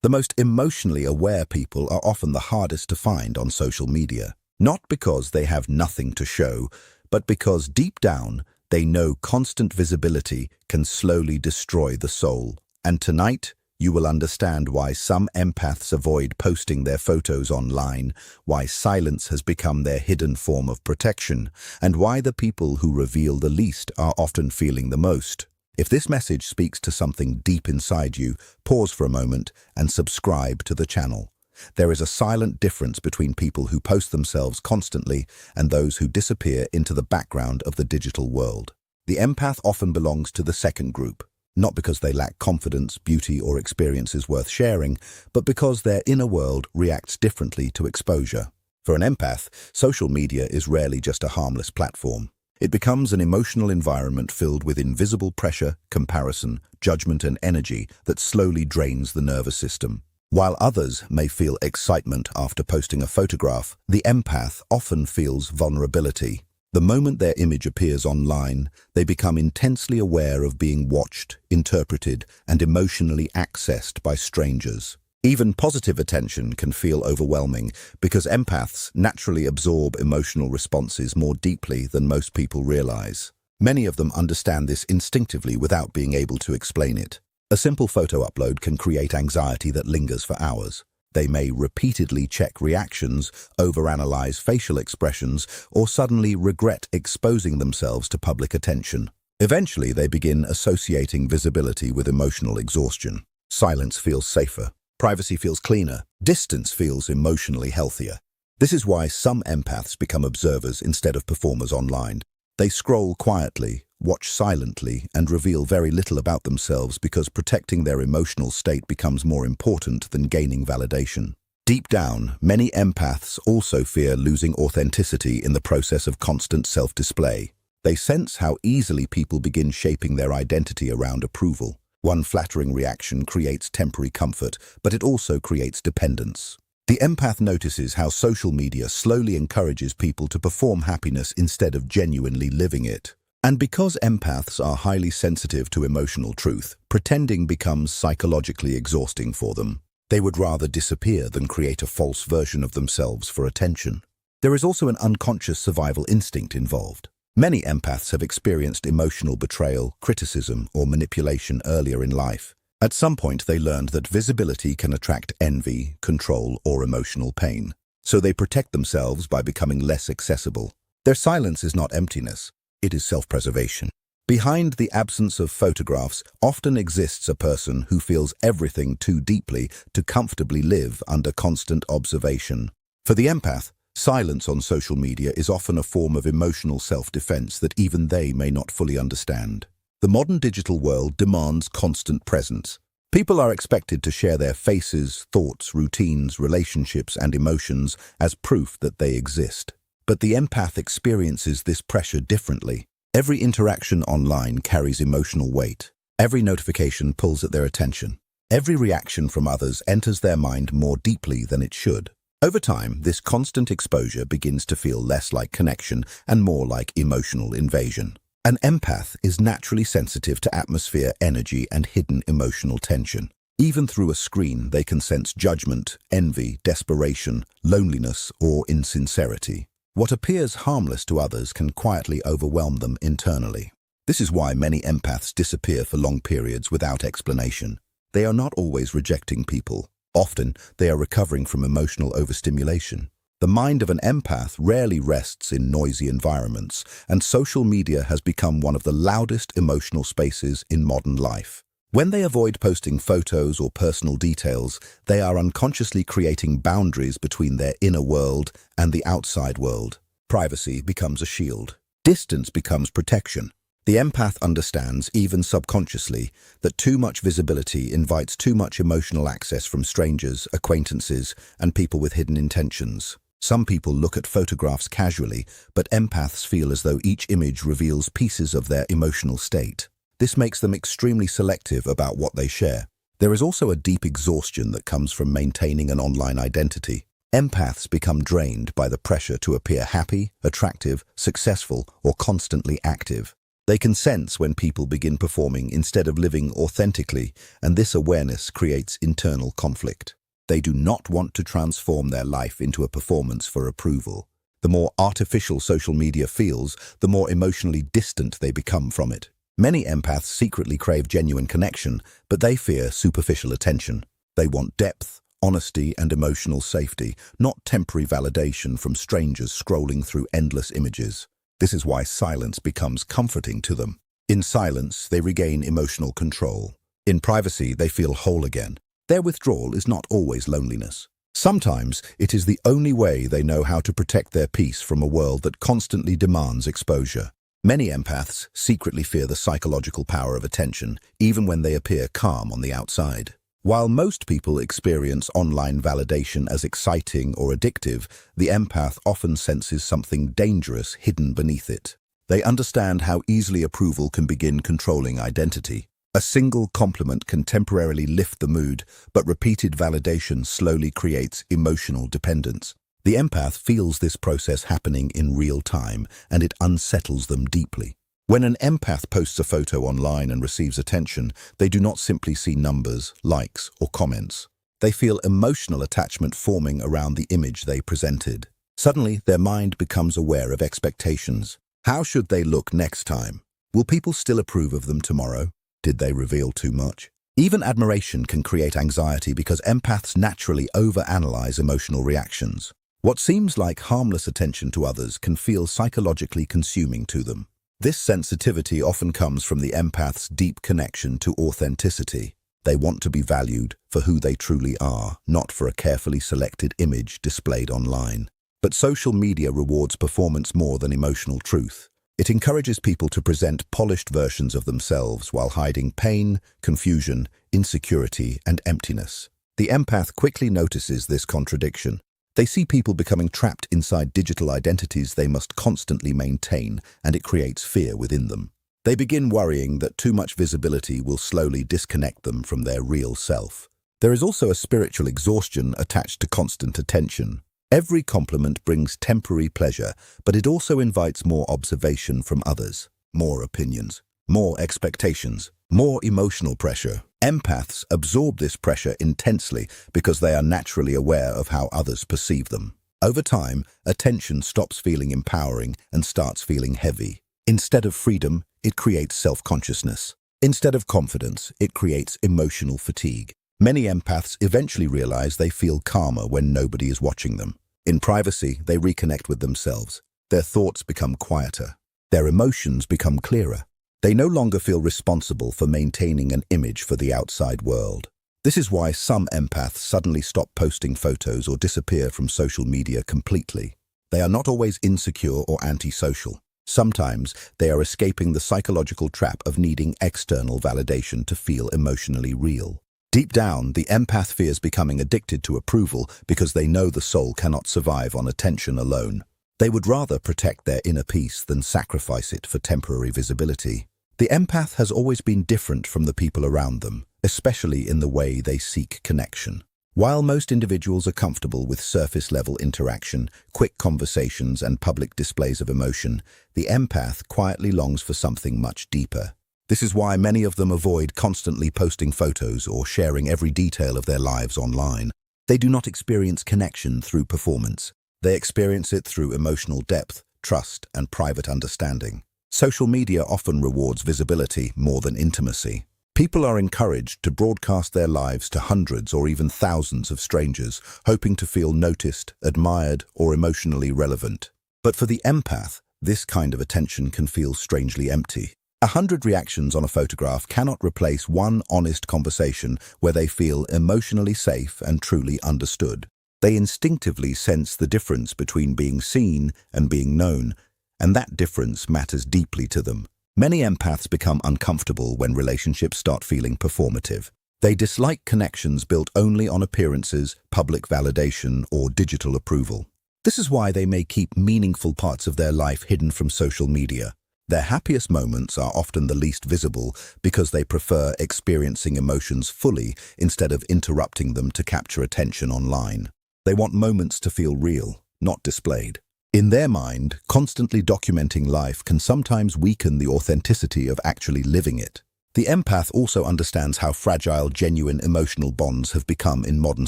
The most emotionally aware people are often the hardest to find on social media, not because they have nothing to show, but because deep down they know constant visibility can slowly destroy the soul. And tonight, you will understand why some empaths avoid posting their photos online, why silence has become their hidden form of protection, and why the people who reveal the least are often feeling the most. If this message speaks to something deep inside you, pause for a moment and subscribe to the channel. There is a silent difference between people who post themselves constantly and those who disappear into the background of the digital world. The empath often belongs to the second group, not because they lack confidence, beauty, or experiences worth sharing, but because their inner world reacts differently to exposure. For an empath, social media is rarely just a harmless platform. It becomes an emotional environment filled with invisible pressure, comparison, judgment, and energy that slowly drains the nervous system. While others may feel excitement after posting a photograph, the empath often feels vulnerability. The moment their image appears online, they become intensely aware of being watched, interpreted, and emotionally accessed by strangers. Even positive attention can feel overwhelming because empaths naturally absorb emotional responses more deeply than most people realize. Many of them understand this instinctively without being able to explain it. A simple photo upload can create anxiety that lingers for hours. They may repeatedly check reactions, overanalyze facial expressions, or suddenly regret exposing themselves to public attention. Eventually, they begin associating visibility with emotional exhaustion. Silence feels safer. Privacy feels cleaner. Distance feels emotionally healthier. This is why some empaths become observers instead of performers online. They scroll quietly, watch silently, and reveal very little about themselves because protecting their emotional state becomes more important than gaining validation. Deep down, many empaths also fear losing authenticity in the process of constant self-display. They sense how easily people begin shaping their identity around approval. One flattering reaction creates temporary comfort, but it also creates dependence. The empath notices how social media slowly encourages people to perform happiness instead of genuinely living it. And because empaths are highly sensitive to emotional truth, pretending becomes psychologically exhausting for them. They would rather disappear than create a false version of themselves for attention. There is also an unconscious survival instinct involved. Many empaths have experienced emotional betrayal, criticism, or manipulation earlier in life. At some point, they learned that visibility can attract envy, control, or emotional pain. So they protect themselves by becoming less accessible. Their silence is not emptiness. It is self-preservation. Behind the absence of photographs often exists a person who feels everything too deeply to comfortably live under constant observation. For the empath, silence on social media is often a form of emotional self-defense that even they may not fully understand. The modern digital world demands constant presence. People are expected to share their faces, thoughts, routines, relationships, and emotions as proof that they exist. But the empath experiences this pressure differently. Every interaction online carries emotional weight. Every notification pulls at their attention. Every reaction from others enters their mind more deeply than it should. Over time, this constant exposure begins to feel less like connection and more like emotional invasion. An empath is naturally sensitive to atmosphere, energy, and hidden emotional tension. Even through a screen, they can sense judgment, envy, desperation, loneliness, or insincerity. What appears harmless to others can quietly overwhelm them internally. This is why many empaths disappear for long periods without explanation. They are not always rejecting people. Often, they are recovering from emotional overstimulation. The mind of an empath rarely rests in noisy environments, and social media has become one of the loudest emotional spaces in modern life. When they avoid posting photos or personal details, they are unconsciously creating boundaries between their inner world and the outside world. Privacy becomes a shield. Distance becomes protection. The empath understands, even subconsciously, that too much visibility invites too much emotional access from strangers, acquaintances, and people with hidden intentions. Some people look at photographs casually, but empaths feel as though each image reveals pieces of their emotional state. This makes them extremely selective about what they share. There is also a deep exhaustion that comes from maintaining an online identity. Empaths become drained by the pressure to appear happy, attractive, successful, or constantly active. They can sense when people begin performing instead of living authentically, and this awareness creates internal conflict. They do not want to transform their life into a performance for approval. The more artificial social media feels, the more emotionally distant they become from it. Many empaths secretly crave genuine connection, but they fear superficial attention. They want depth, honesty, and emotional safety, not temporary validation from strangers scrolling through endless images. This is why silence becomes comforting to them. In silence, they regain emotional control. In privacy, they feel whole again. Their withdrawal is not always loneliness. Sometimes it is the only way they know how to protect their peace from a world that constantly demands exposure. Many empaths secretly fear the psychological power of attention, even when they appear calm on the outside. While most people experience online validation as exciting or addictive, the empath often senses something dangerous hidden beneath it. They understand how easily approval can begin controlling identity. A single compliment can temporarily lift the mood, but repeated validation slowly creates emotional dependence. The empath feels this process happening in real time, and it unsettles them deeply. When an empath posts a photo online and receives attention, they do not simply see numbers, likes, or comments. They feel emotional attachment forming around the image they presented. Suddenly, their mind becomes aware of expectations. How should they look next time? Will people still approve of them tomorrow? Did they reveal too much? Even admiration can create anxiety because empaths naturally overanalyze emotional reactions. What seems like harmless attention to others can feel psychologically consuming to them. This sensitivity often comes from the empath's deep connection to authenticity. They want to be valued for who they truly are, not for a carefully selected image displayed online. But social media rewards performance more than emotional truth. It encourages people to present polished versions of themselves while hiding pain, confusion, insecurity, and emptiness. The empath quickly notices this contradiction. They see people becoming trapped inside digital identities they must constantly maintain, and it creates fear within them. They begin worrying that too much visibility will slowly disconnect them from their real self. There is also a spiritual exhaustion attached to constant attention. Every compliment brings temporary pleasure, but it also invites more observation from others, more opinions, more expectations, more emotional pressure. Empaths absorb this pressure intensely because they are naturally aware of how others perceive them. Over time, attention stops feeling empowering and starts feeling heavy. Instead of freedom, it creates self-consciousness. Instead of confidence, it creates emotional fatigue. Many empaths eventually realize they feel calmer when nobody is watching them. In privacy, they reconnect with themselves. Their thoughts become quieter. Their emotions become clearer. They no longer feel responsible for maintaining an image for the outside world. This is why some empaths suddenly stop posting photos or disappear from social media completely. They are not always insecure or antisocial. Sometimes they are escaping the psychological trap of needing external validation to feel emotionally real. Deep down, the empath fears becoming addicted to approval because they know the soul cannot survive on attention alone. They would rather protect their inner peace than sacrifice it for temporary visibility. The empath has always been different from the people around them, especially in the way they seek connection. While most individuals are comfortable with surface-level interaction, quick conversations, and public displays of emotion, the empath quietly longs for something much deeper. This is why many of them avoid constantly posting photos or sharing every detail of their lives online. They do not experience connection through performance. They experience it through emotional depth, trust, and private understanding. Social media often rewards visibility more than intimacy. People are encouraged to broadcast their lives to hundreds or even thousands of strangers, hoping to feel noticed, admired, or emotionally relevant. But for the empath, this kind of attention can feel strangely empty. 100 reactions on a photograph cannot replace one honest conversation where they feel emotionally safe and truly understood. They instinctively sense the difference between being seen and being known, and that difference matters deeply to them. Many empaths become uncomfortable when relationships start feeling performative. They dislike connections built only on appearances, public validation, or digital approval. This is why they may keep meaningful parts of their life hidden from social media. Their happiest moments are often the least visible because they prefer experiencing emotions fully instead of interrupting them to capture attention online. They want moments to feel real, not displayed. In their mind, constantly documenting life can sometimes weaken the authenticity of actually living it. The empath also understands how fragile genuine emotional bonds have become in modern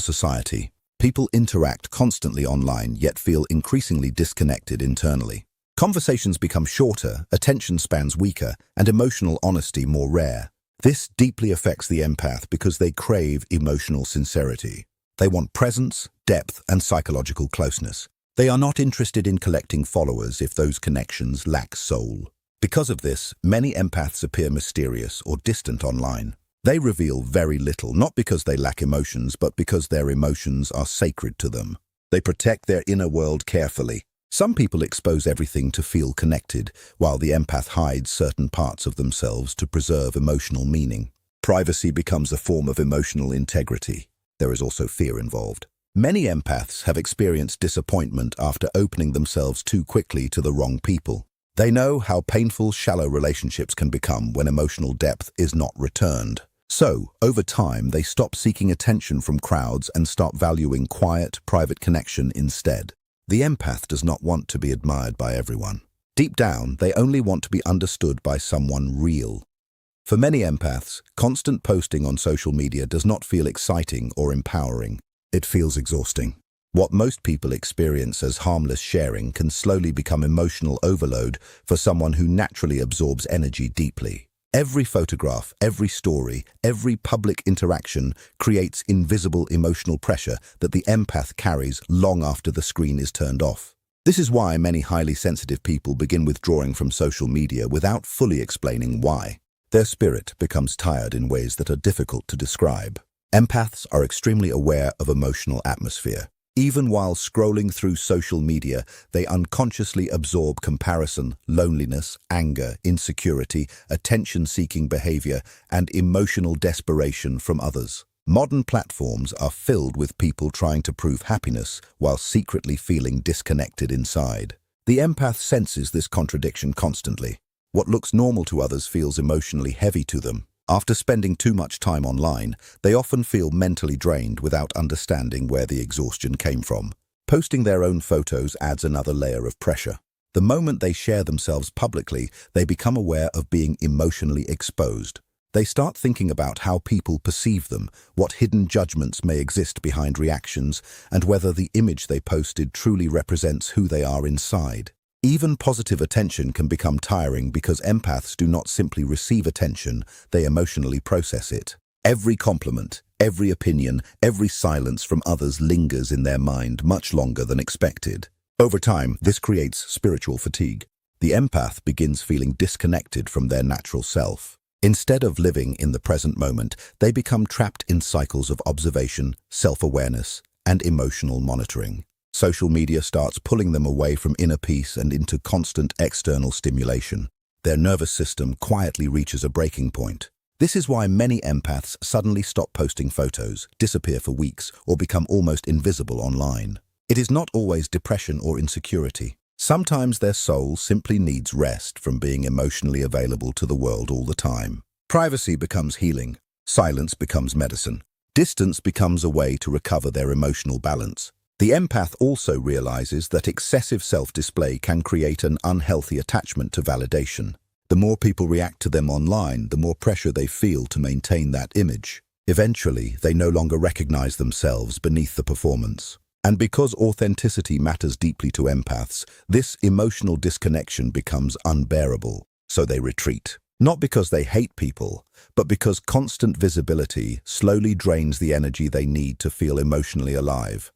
society. People interact constantly online, yet feel increasingly disconnected internally. Conversations become shorter, attention spans weaker, and emotional honesty more rare. This deeply affects the empath because they crave emotional sincerity. They want presence, depth, and psychological closeness. They are not interested in collecting followers if those connections lack soul. Because of this, many empaths appear mysterious or distant online. They reveal very little, not because they lack emotions, but because their emotions are sacred to them. They protect their inner world carefully. Some people expose everything to feel connected, while the empath hides certain parts of themselves to preserve emotional meaning. Privacy becomes a form of emotional integrity. There is also fear involved. Many empaths have experienced disappointment after opening themselves too quickly to the wrong people. They know how painful shallow relationships can become when emotional depth is not returned. So, over time, they stop seeking attention from crowds and start valuing quiet, private connection instead. The empath does not want to be admired by everyone. Deep down, they only want to be understood by someone real. For many empaths, constant posting on social media does not feel exciting or empowering. It feels exhausting. What most people experience as harmless sharing can slowly become emotional overload for someone who naturally absorbs energy deeply. Every photograph, every story, every public interaction creates invisible emotional pressure that the empath carries long after the screen is turned off. This is why many highly sensitive people begin withdrawing from social media without fully explaining why. Their spirit becomes tired in ways that are difficult to describe. Empaths are extremely aware of emotional atmosphere. Even while scrolling through social media, they unconsciously absorb comparison, loneliness, anger, insecurity, attention-seeking behavior, and emotional desperation from others. Modern platforms are filled with people trying to prove happiness while secretly feeling disconnected inside. The empath senses this contradiction constantly. What looks normal to others feels emotionally heavy to them. After spending too much time online, they often feel mentally drained without understanding where the exhaustion came from. Posting their own photos adds another layer of pressure. The moment they share themselves publicly, they become aware of being emotionally exposed. They start thinking about how people perceive them, what hidden judgments may exist behind reactions, and whether the image they posted truly represents who they are inside. Even positive attention can become tiring because empaths do not simply receive attention, they emotionally process it. Every compliment, every opinion, every silence from others lingers in their mind much longer than expected. Over time, this creates spiritual fatigue. The empath begins feeling disconnected from their natural self. Instead of living in the present moment, they become trapped in cycles of observation, self-awareness, and emotional monitoring. Social media starts pulling them away from inner peace and into constant external stimulation. Their nervous system quietly reaches a breaking point. This is why many empaths suddenly stop posting photos, disappear for weeks, or become almost invisible online. It is not always depression or insecurity. Sometimes their soul simply needs rest from being emotionally available to the world all the time. Privacy becomes healing. Silence becomes medicine. Distance becomes a way to recover their emotional balance. The empath also realizes that excessive self-display can create an unhealthy attachment to validation. The more people react to them online, the more pressure they feel to maintain that image. Eventually, they no longer recognize themselves beneath the performance. And because authenticity matters deeply to empaths, this emotional disconnection becomes unbearable, so they retreat. Not because they hate people, but because constant visibility slowly drains the energy they need to feel emotionally alive.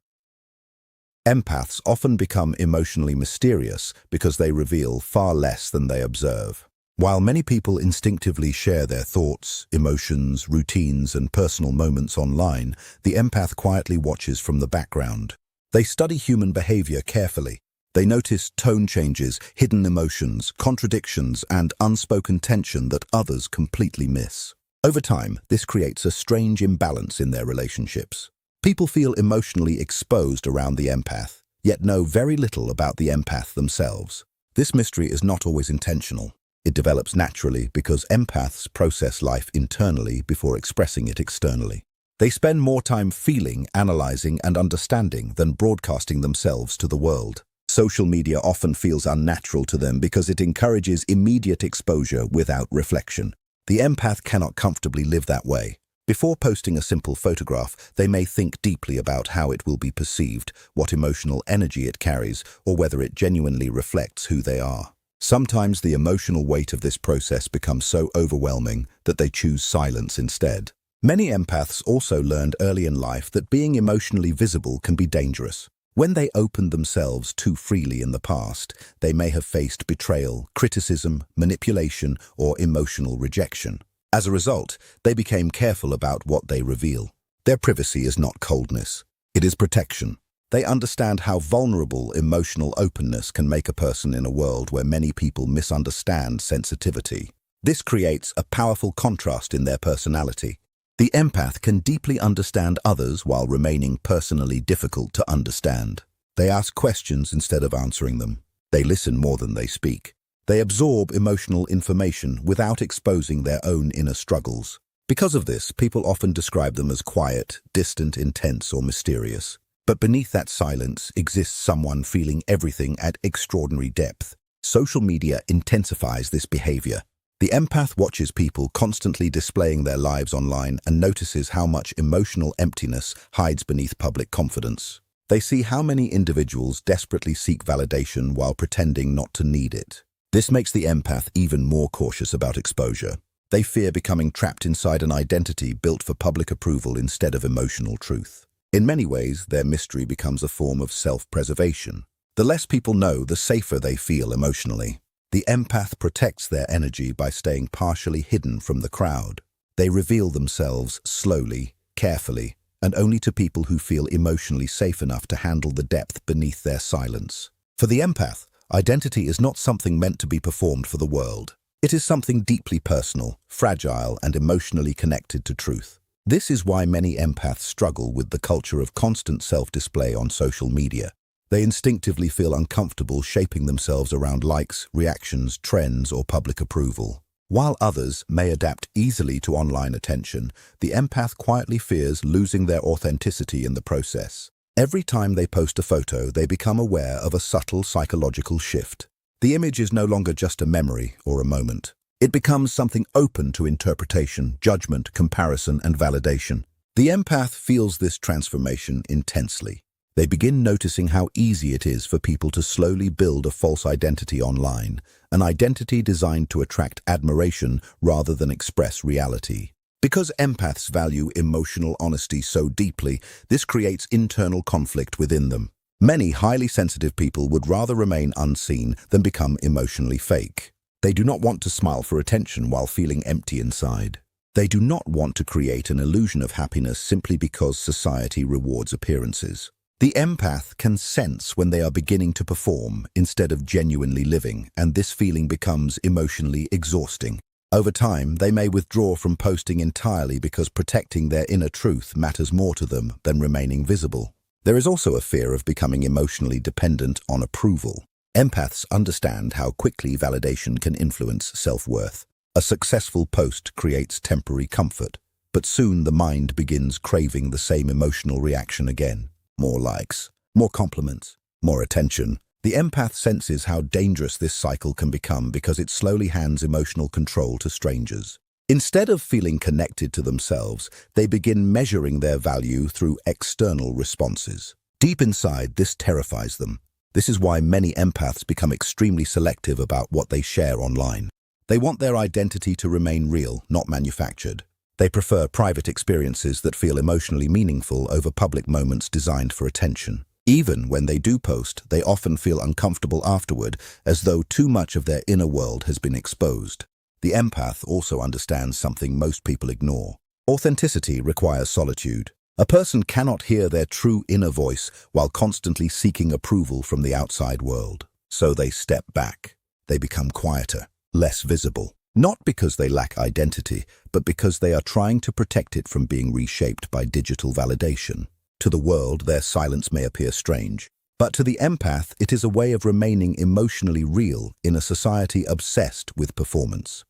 Empaths often become emotionally mysterious because they reveal far less than they observe. While many people instinctively share their thoughts, emotions, routines, and personal moments online, the empath quietly watches from the background. They study human behavior carefully. They notice tone changes, hidden emotions, contradictions, and unspoken tension that others completely miss. Over time, this creates a strange imbalance in their relationships. People feel emotionally exposed around the empath, yet know very little about the empath themselves. This mystery is not always intentional. It develops naturally because empaths process life internally before expressing it externally. They spend more time feeling, analyzing, and understanding than broadcasting themselves to the world. Social media often feels unnatural to them because it encourages immediate exposure without reflection. The empath cannot comfortably live that way. Before posting a simple photograph, they may think deeply about how it will be perceived, what emotional energy it carries, or whether it genuinely reflects who they are. Sometimes the emotional weight of this process becomes so overwhelming that they choose silence instead. Many empaths also learned early in life that being emotionally visible can be dangerous. When they opened themselves too freely in the past, they may have faced betrayal, criticism, manipulation, or emotional rejection. As a result, they became careful about what they reveal. Their privacy is not coldness. It is protection. They understand how vulnerable emotional openness can make a person in a world where many people misunderstand sensitivity. This creates a powerful contrast in their personality. The empath can deeply understand others while remaining personally difficult to understand. They ask questions instead of answering them. They listen more than they speak. They absorb emotional information without exposing their own inner struggles. Because of this, people often describe them as quiet, distant, intense, or mysterious. But beneath that silence exists someone feeling everything at extraordinary depth. Social media intensifies this behavior. The empath watches people constantly displaying their lives online and notices how much emotional emptiness hides beneath public confidence. They see how many individuals desperately seek validation while pretending not to need it. This makes the empath even more cautious about exposure. They fear becoming trapped inside an identity built for public approval instead of emotional truth. In many ways, their mystery becomes a form of self-preservation. The less people know, the safer they feel emotionally. The empath protects their energy by staying partially hidden from the crowd. They reveal themselves slowly, carefully, and only to people who feel emotionally safe enough to handle the depth beneath their silence. For the empath, identity is not something meant to be performed for the world. It is something deeply personal, fragile, and emotionally connected to truth. This is why many empaths struggle with the culture of constant self-display on social media. They instinctively feel uncomfortable shaping themselves around likes, reactions, trends, or public approval. While others may adapt easily to online attention, the empath quietly fears losing their authenticity in the process. Every time they post a photo, they become aware of a subtle psychological shift. The image is no longer just a memory or a moment. It becomes something open to interpretation, judgment, comparison, and validation. The empath feels this transformation intensely. They begin noticing how easy it is for people to slowly build a false identity online, an identity designed to attract admiration rather than express reality. Because empaths value emotional honesty so deeply, this creates internal conflict within them. Many highly sensitive people would rather remain unseen than become emotionally fake. They do not want to smile for attention while feeling empty inside. They do not want to create an illusion of happiness simply because society rewards appearances. The empath can sense when they are beginning to perform instead of genuinely living, and this feeling becomes emotionally exhausting. Over time, they may withdraw from posting entirely because protecting their inner truth matters more to them than remaining visible. There is also a fear of becoming emotionally dependent on approval. Empaths understand how quickly validation can influence self-worth. A successful post creates temporary comfort, but soon the mind begins craving the same emotional reaction again. More likes, more compliments, more attention. The empath senses how dangerous this cycle can become because it slowly hands emotional control to strangers. Instead of feeling connected to themselves, they begin measuring their value through external responses. Deep inside, this terrifies them. This is why many empaths become extremely selective about what they share online. They want their identity to remain real, not manufactured. They prefer private experiences that feel emotionally meaningful over public moments designed for attention. Even when they do post, they often feel uncomfortable afterward, as though too much of their inner world has been exposed. The empath also understands something most people ignore. Authenticity requires solitude. A person cannot hear their true inner voice while constantly seeking approval from the outside world. So they step back. They become quieter, less visible. Not because they lack identity, but because they are trying to protect it from being reshaped by digital validation. To the world, their silence may appear strange, but to the empath, it is a way of remaining emotionally real in a society obsessed with performance.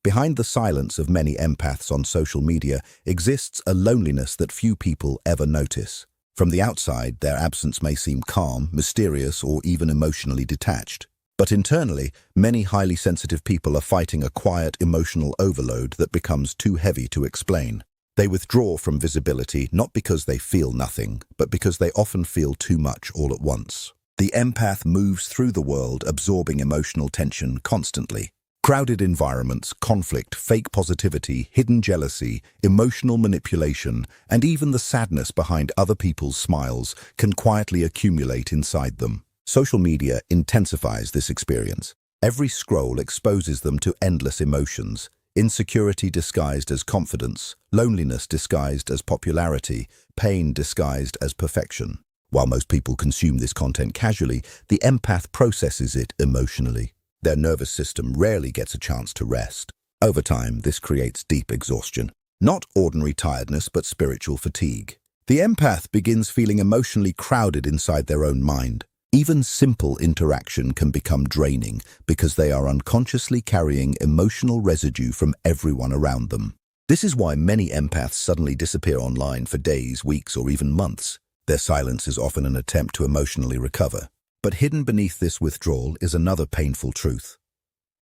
Behind the silence of many empaths on social media exists a loneliness that few people ever notice. From the outside, their absence may seem calm, mysterious, or even emotionally detached. But internally, many highly sensitive people are fighting a quiet emotional overload that becomes too heavy to explain. They withdraw from visibility not because they feel nothing, but because they often feel too much all at once. The empath moves through the world absorbing emotional tension constantly. Crowded environments, conflict, fake positivity, hidden jealousy, emotional manipulation, and even the sadness behind other people's smiles can quietly accumulate inside them. Social media intensifies this experience. Every scroll exposes them to endless emotions: insecurity disguised as confidence, loneliness disguised as popularity, pain disguised as perfection. While most people consume this content casually, the empath processes it emotionally. Their nervous system rarely gets a chance to rest. Over time, this creates deep exhaustion. Not ordinary tiredness, but spiritual fatigue. The empath begins feeling emotionally crowded inside their own mind. Even simple interaction can become draining because they are unconsciously carrying emotional residue from everyone around them. This is why many empaths suddenly disappear online for days, weeks, or even months. Their silence is often an attempt to emotionally recover. But hidden beneath this withdrawal is another painful truth: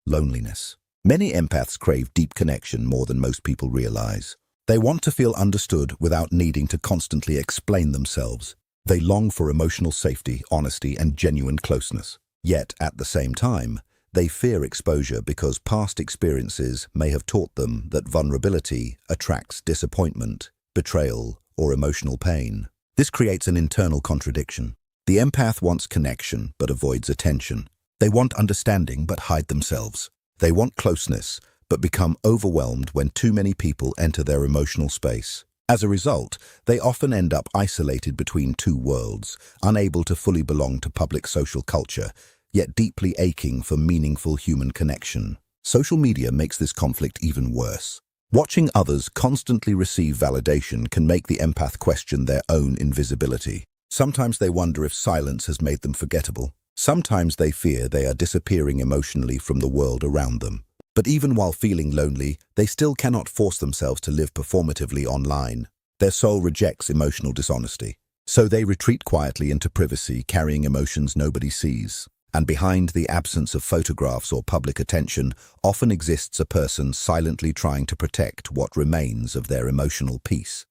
loneliness. Many empaths crave deep connection more than most people realize. They want to feel understood without needing to constantly explain themselves. They long for emotional safety, honesty, and genuine closeness. Yet, at the same time, they fear exposure because past experiences may have taught them that vulnerability attracts disappointment, betrayal, or emotional pain. This creates an internal contradiction. The empath wants connection but avoids attention. They want understanding but hide themselves. They want closeness but become overwhelmed when too many people enter their emotional space. As a result, they often end up isolated between two worlds, unable to fully belong to public social culture, yet deeply aching for meaningful human connection. Social media makes this conflict even worse. Watching others constantly receive validation can make the empath question their own invisibility. Sometimes they wonder if silence has made them forgettable. Sometimes they fear they are disappearing emotionally from the world around them. But even while feeling lonely, they still cannot force themselves to live performatively online. Their soul rejects emotional dishonesty. So they retreat quietly into privacy, carrying emotions nobody sees. And behind the absence of photographs or public attention often exists a person silently trying to protect what remains of their emotional peace.